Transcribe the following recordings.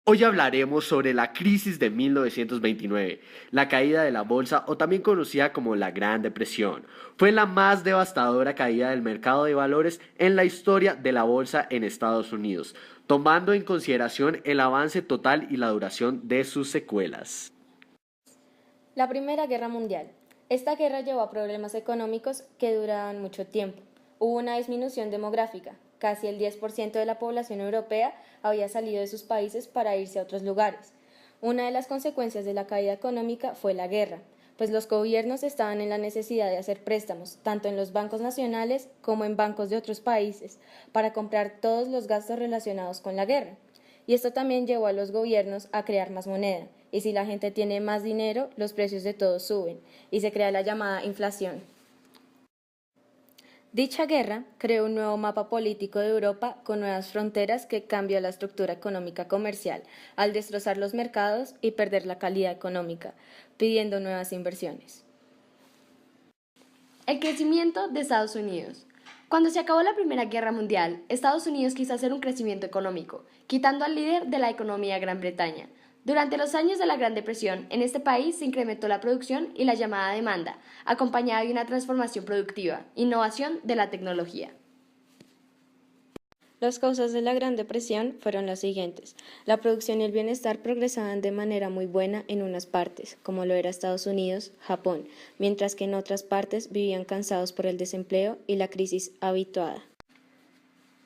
Hoy hablaremos sobre la crisis de 1929, la caída de la bolsa o también conocida como la Gran Depresión. Fue la más devastadora caída del mercado de valores en la historia de la bolsa en Estados Unidos, tomando en consideración el avance total y la duración de sus secuelas. La Primera Guerra Mundial. Esta guerra llevó a problemas económicos que duraban mucho tiempo. Hubo una disminución demográfica. Casi el 10% de la población europea había salido de sus países para irse a otros lugares. Una de las consecuencias de la caída económica fue la guerra, pues los gobiernos estaban en la necesidad de hacer préstamos, tanto en los bancos nacionales como en bancos de otros países, para comprar todos los gastos relacionados con la guerra. Y esto también llevó a los gobiernos a crear más moneda. Y si la gente tiene más dinero, los precios de todo suben y se crea la llamada inflación. Dicha guerra creó un nuevo mapa político de Europa con nuevas fronteras que cambió la estructura económica comercial al destrozar los mercados y perder la calidad económica, pidiendo nuevas inversiones. El crecimiento de Estados Unidos. Cuando se acabó la Primera Guerra Mundial, Estados Unidos quiso hacer un crecimiento económico, quitando al líder de la economía Gran Bretaña. Durante los años de la Gran Depresión, en este país se incrementó la producción y la llamada demanda, acompañada de una transformación productiva, innovación de la tecnología. Las causas de la Gran Depresión fueron las siguientes. La producción y el bienestar progresaban de manera muy buena en unas partes, como lo era Estados Unidos, Japón, mientras que en otras partes vivían cansados por el desempleo y la crisis habituada.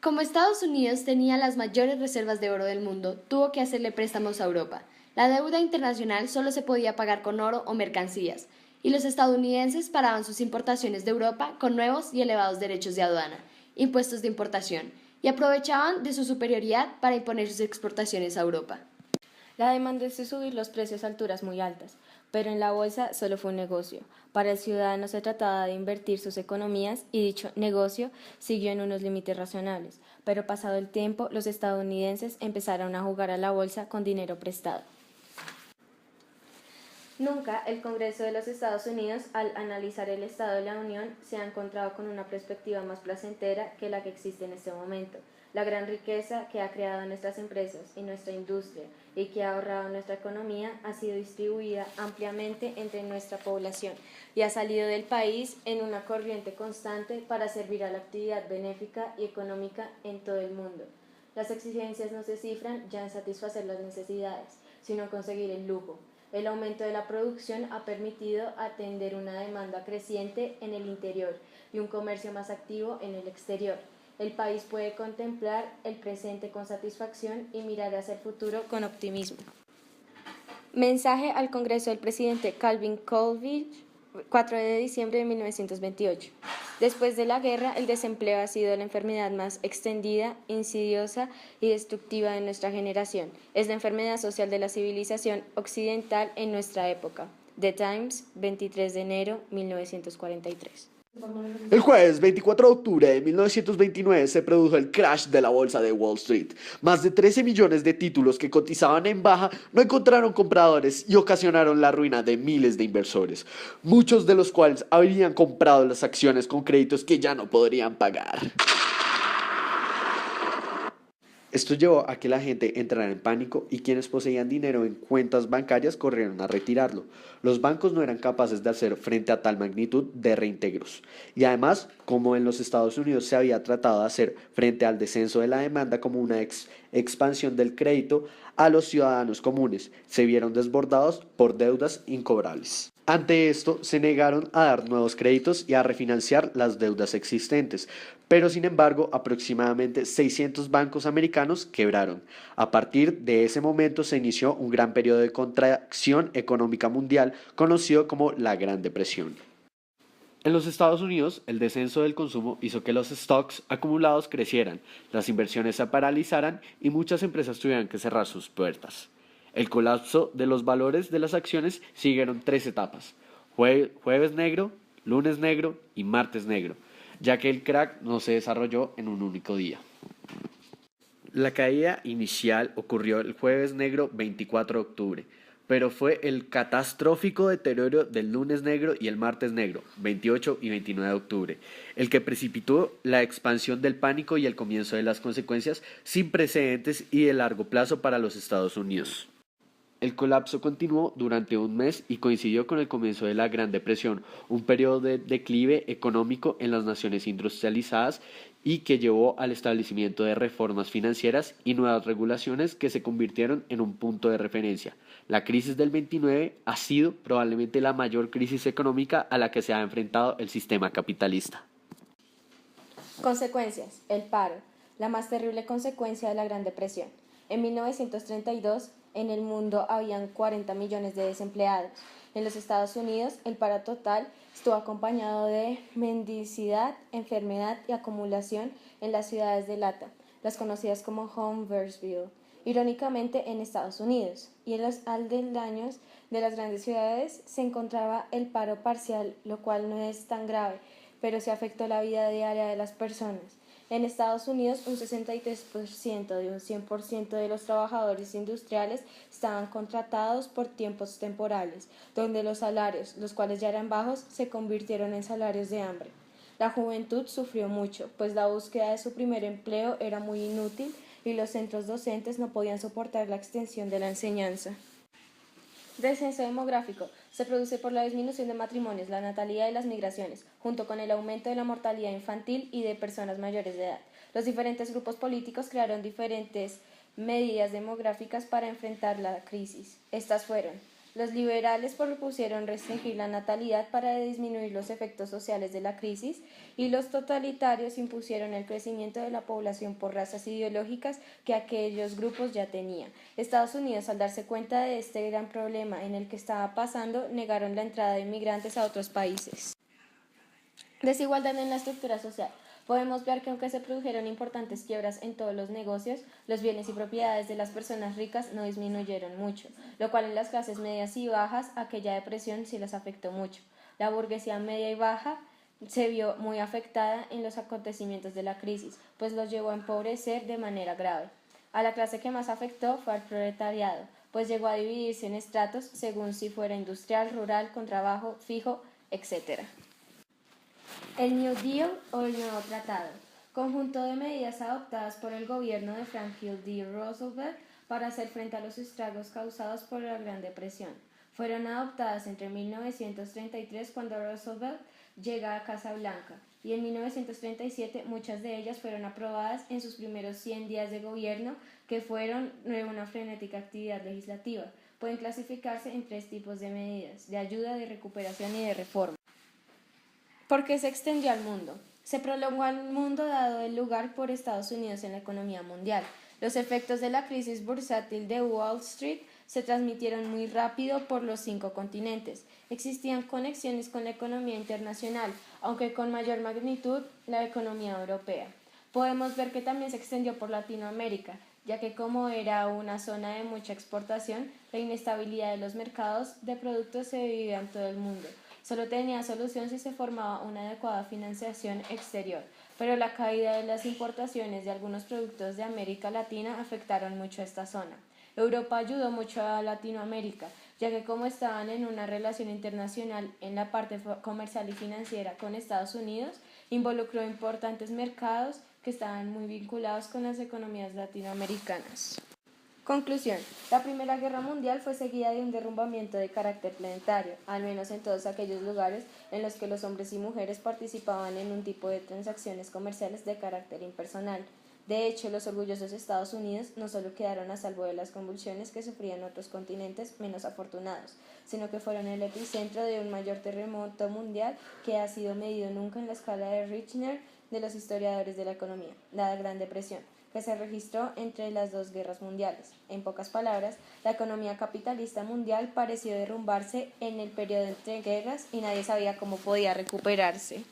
Como Estados Unidos tenía las mayores reservas de oro del mundo, tuvo que hacerle préstamos a Europa. La deuda internacional solo se podía pagar con oro o mercancías, y los estadounidenses paraban sus importaciones de Europa con nuevos y elevados derechos de aduana, impuestos de importación, y aprovechaban de su superioridad para imponer sus exportaciones a Europa. La demanda es de subir los precios a alturas muy altas, pero en la bolsa solo fue un negocio. Para el ciudadano se trataba de invertir sus economías y dicho negocio siguió en unos límites razonables, pero pasado el tiempo los estadounidenses empezaron a jugar a la bolsa con dinero prestado. Nunca el Congreso de los Estados Unidos, al analizar el Estado de la Unión, se ha encontrado con una perspectiva más placentera que la que existe en este momento. La gran riqueza que ha creado nuestras empresas y nuestra industria y que ha ahorrado nuestra economía ha sido distribuida ampliamente entre nuestra población y ha salido del país en una corriente constante para servir a la actividad benéfica y económica en todo el mundo. Las exigencias no se cifran ya en satisfacer las necesidades, sino en conseguir el lujo. El aumento de la producción ha permitido atender una demanda creciente en el interior y un comercio más activo en el exterior. El país puede contemplar el presente con satisfacción y mirar hacia el futuro con optimismo. Mensaje al Congreso del presidente Calvin Coolidge, 4 de diciembre de 1928. Después de la guerra, el desempleo ha sido la enfermedad más extendida, insidiosa y destructiva de nuestra generación. Es la enfermedad social de la civilización occidental en nuestra época. The Times, 23 de enero de 1943. El jueves 24 de octubre de 1929 se produjo el crash de la bolsa de Wall Street. Más de 13 millones de títulos que cotizaban en baja no encontraron compradores y ocasionaron la ruina de miles de inversores, muchos de los cuales habrían comprado las acciones con créditos que ya no podrían pagar. Esto llevó a que la gente entrara en pánico y quienes poseían dinero en cuentas bancarias corrieron a retirarlo. Los bancos no eran capaces de hacer frente a tal magnitud de reintegros. Y además, como en los Estados Unidos se había tratado de hacer frente al descenso de la demanda como una expansión del crédito a los ciudadanos comunes, se vieron desbordados por deudas incobrables. Ante esto, se negaron a dar nuevos créditos y a refinanciar las deudas existentes, pero sin embargo, aproximadamente 600 bancos americanos quebraron. A partir de ese momento se inició un gran periodo de contracción económica mundial conocido como la Gran Depresión. En los Estados Unidos, el descenso del consumo hizo que los stocks acumulados crecieran, las inversiones se paralizaran y muchas empresas tuvieran que cerrar sus puertas. El colapso de los valores de las acciones siguieron tres etapas: jueves negro, lunes negro y martes negro, ya que el crack no se desarrolló en un único día. La caída inicial ocurrió el jueves negro 24 de octubre, pero fue el catastrófico deterioro del lunes negro y el martes negro, 28 y 29 de octubre, el que precipitó la expansión del pánico y el comienzo de las consecuencias sin precedentes y de largo plazo para los Estados Unidos. El colapso continuó durante un mes y coincidió con el comienzo de la Gran Depresión, un periodo de declive económico en las naciones industrializadas y que llevó al establecimiento de reformas financieras y nuevas regulaciones que se convirtieron en un punto de referencia. La crisis del 29 ha sido probablemente la mayor crisis económica a la que se ha enfrentado el sistema capitalista. Consecuencias. El paro, la más terrible consecuencia de la Gran Depresión. En 1932, en el mundo habían 40 millones de desempleados. En los Estados Unidos, el paro total estuvo acompañado de mendicidad, enfermedad y acumulación en las ciudades de Lata, las conocidas como Homeversville, irónicamente en Estados Unidos, y en los aledaños de las grandes ciudades se encontraba el paro parcial, lo cual no es tan grave, pero sí afectó la vida diaria de las personas. En Estados Unidos, un 63% de un 100% de los trabajadores industriales estaban contratados por tiempos temporales, donde los salarios, los cuales ya eran bajos, se convirtieron en salarios de hambre. La juventud sufrió mucho, pues la búsqueda de su primer empleo era muy inútil y los centros docentes no podían soportar la extensión de la enseñanza. Descenso demográfico se produce por la disminución de matrimonios, la natalidad y las migraciones, junto con el aumento de la mortalidad infantil y de personas mayores de edad. Los diferentes grupos políticos crearon diferentes medidas demográficas para enfrentar la crisis. Estas fueron: los liberales propusieron restringir la natalidad para disminuir los efectos sociales de la crisis y los totalitarios impusieron el crecimiento de la población por razas ideológicas que aquellos grupos ya tenían. Estados Unidos, al darse cuenta de este gran problema en el que estaba pasando, negaron la entrada de inmigrantes a otros países. Desigualdad en la estructura social. Podemos ver que aunque se produjeron importantes quiebras en todos los negocios, los bienes y propiedades de las personas ricas no disminuyeron mucho, lo cual en las clases medias y bajas aquella depresión sí las afectó mucho. La burguesía media y baja se vio muy afectada en los acontecimientos de la crisis, pues los llevó a empobrecer de manera grave. A la clase que más afectó fue al proletariado, pues llegó a dividirse en estratos según si fuera industrial, rural, con trabajo fijo, etc. El New Deal o el Nuevo Tratado, conjunto de medidas adoptadas por el gobierno de Franklin D. Roosevelt para hacer frente a los estragos causados por la Gran Depresión. Fueron adoptadas entre 1933, cuando Roosevelt llega a Casa Blanca, y en 1937 muchas de ellas fueron aprobadas en sus primeros 100 días de gobierno, que fueron una frenética actividad legislativa. Pueden clasificarse en 3 tipos de medidas: de ayuda, de recuperación y de reforma. ¿Por qué se extendió al mundo? Se prolongó al mundo dado el lugar por Estados Unidos en la economía mundial. Los efectos de la crisis bursátil de Wall Street se transmitieron muy rápido por los 5 continentes. Existían conexiones con la economía internacional, aunque con mayor magnitud la economía europea. Podemos ver que también se extendió por Latinoamérica, ya que como era una zona de mucha exportación, la inestabilidad de los mercados de productos se vivía en todo el mundo. Solo tenía solución si se formaba una adecuada financiación exterior, pero la caída de las importaciones de algunos productos de América Latina afectaron mucho a esta zona. Europa ayudó mucho a Latinoamérica, ya que como estaban en una relación internacional en la parte comercial y financiera con Estados Unidos, involucró importantes mercados que estaban muy vinculados con las economías latinoamericanas. Conclusión. La Primera Guerra Mundial fue seguida de un derrumbamiento de carácter planetario, al menos en todos aquellos lugares en los que los hombres y mujeres participaban en un tipo de transacciones comerciales de carácter impersonal. De hecho, los orgullosos Estados Unidos no solo quedaron a salvo de las convulsiones que sufrían otros continentes menos afortunados, sino que fueron el epicentro de un mayor terremoto mundial que ha sido medido nunca en la escala de Richter de los historiadores de la economía, la Gran Depresión, que se registró entre las 2 guerras mundiales. En pocas palabras, la economía capitalista mundial pareció derrumbarse en el periodo entre guerras y nadie sabía cómo podía recuperarse.